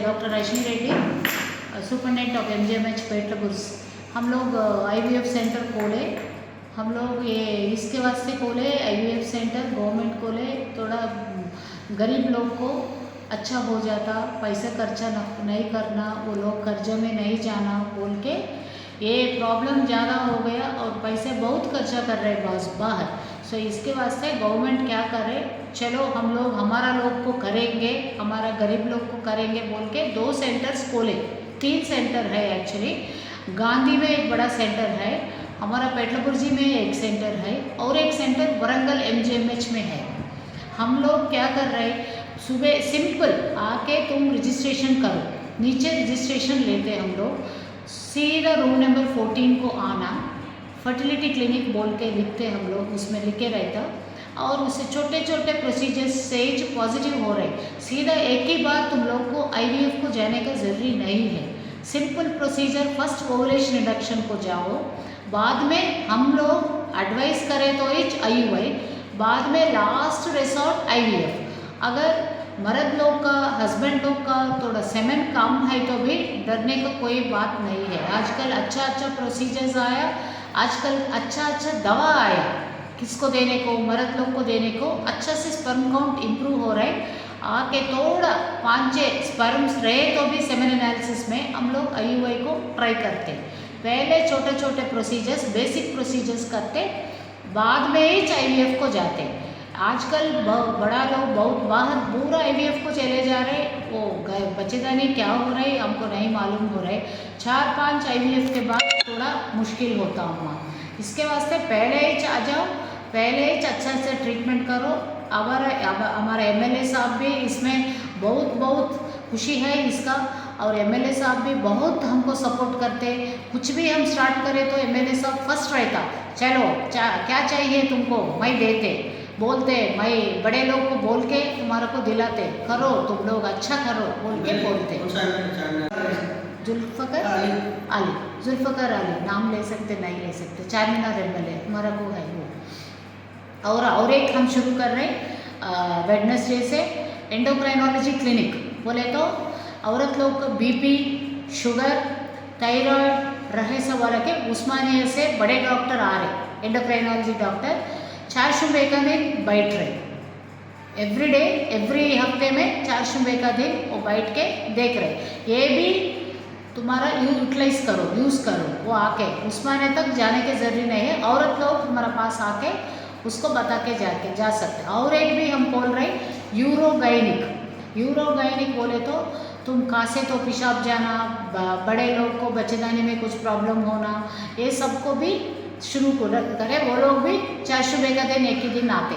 Doctor Rajni Reddy, superintendent of MGMH पेटलपुर्स। हम लोग IVF centre खोले। हम लोग ये इसके वास्ते खोले IVF सेंटर, गवर्नमेंट खोले, थोड़ा गरीब लोग को अच्छा हो जाता, पैसा खर्चा नहीं करना, वो लोग कर्जे में नहीं जाना बोल के। ये प्रॉब्लम ज़्यादा हो गया और पैसे बहुत खर्चा कर रहे बॉस बाहर। सो इसके वास्ते गवर्नमेंट क्या करे, चलो हम लोग हमारा लोग को करेंगे, हमारा गरीब लोग को करेंगे बोल के 2 सेंटर्स खोले। 3 सेंटर है एक्चुअली। गांधी में एक बड़ा सेंटर है, हमारा पेटलापुर्जी में एक सेंटर है और एक सेंटर वरंगल MGMH में है। हम लोग क्या कर रहे, सुबह सिंपल आके तुम रजिस्ट्रेशन करो, नीचे रजिस्ट्रेशन लेते हम लोग, सीधा रूम नंबर 14 को आना, फर्टिलिटी क्लिनिक बोल के लिखते हम लोग, उसमें लिखे रहता और उससे छोटे छोटे प्रोसीजर्स से पॉजिटिव हो रहे, सीधा एक ही बार तुम लोग को IVF को जाने का ज़रूरी नहीं है। Simple procedure, first ovulation induction को जाओ, बाद में हम लोग एडवाइस करें तो IUI, बाद में लास्ट रिसोर्ट IVF। अगर मर्द लोग का, हस्बैंड लोग का थोड़ा सेमेन कम है तो भी डरने का कोई बात नहीं है। आजकल अच्छा प्रोसीजर्स आया, आजकल अच्छा दवा आया, किसको देने को, मर्द लोग को देने को, अच्छा से स्पर्म काउंट इम्प्रूव हो रहा है। आके थोड़ा 5-6 स्पर्म्स रहे तो भी सेमेन एनालिसिस में हम लोग IUI को ट्राई करते। पहले छोटे प्रोसीजर्स, बेसिक प्रोसीजर्स करते, बाद में ही IVF को जाते। आजकल बड़ा लोग बहुत बाहर पूरा IVF को चले जा रहे, वो बच्चेदानी क्या हो रहा है हमको नहीं मालूम हो रहा है। 4-5 IVF के बाद थोड़ा मुश्किल होता हुआ, इसके वास्ते पहले ही आ जाओ, पहले ही अच्छा से ट्रीटमेंट करो। हमारा MLA साहब भी इसमें बहुत खुशी है इसका, और MLA साहब भी बहुत हमको सपोर्ट करते। कुछ भी हम स्टार्ट करें तो MLA साहब फर्स्ट रहता, चलो क्या चाहिए तुमको, मैं देते बोलते, मैं बड़े लोग को बोल के तुम्हारे को दिलाते, करो तुम लोग अच्छा करो बोल के बोलते। जुल्फ़कर अली नाम ले सकते नहीं ले सकते, चारमीनार MLA हमारा को है वो। और एक हम शुरू कर रहे हैं वेडनेसडे से एंडोक्राइनोलॉजी क्लिनिक। बोले तो औरत लोग को BP, शुगर, थायराइड रहे सब वाला के उस्मानिया से बड़े डॉक्टर आ रहे, एंडोक्राइनोलॉजी डॉक्टर 4 शुबे का दिन बैठ रहे, एवरी हफ्ते में 4 शुबे का दिन वो बैठ के देख रहे। ये भी तुम्हारा यूज़ करो, वो आके उस्मानिया तक जाने की ज़रूरी नहीं है, औरत लोग हमारे पास आके उसको बता के जा सकते। और एक भी हम बोल रहे यूरोगाइनिक बोले तो तुम कासे तो पेशाब जाना, बड़े लोग को बच्चेदानी में कुछ प्रॉब्लम होना, ये सबको भी शुरू करें। वो लोग भी 4 शुबे का दिन एक ही दिन आते,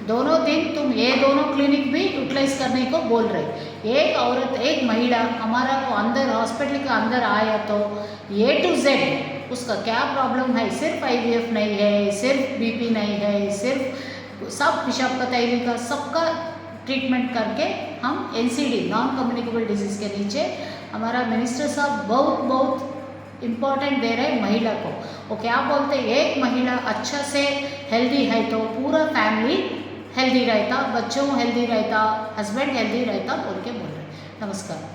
दोनों दिन तुम ये दोनों क्लिनिक भी यूटिलाइज करने को बोल रहे। एक औरत, एक महिला हमारा को अंदर हॉस्पिटल के अंदर आया तो A to Z उसका क्या प्रॉब्लम है, सिर्फ IVF नहीं है, सिर्फ BP नहीं है, सिर्फ सब पेशाब का तैली का सबका ट्रीटमेंट करके हम NCD नॉन कम्युनिकेबल डिजीज़ के नीचे हमारा मिनिस्टर साहब बहुत इम्पोर्टेंट दे रहे महिला को। वो क्या बोलते, एक महिला अच्छा से हेल्दी है तो पूरा फैमिली हेल्दी रहता, बच्चों हेल्दी रहता, हस्बैंड हेल्दी रहता बोल के बोल रहे। नमस्कार।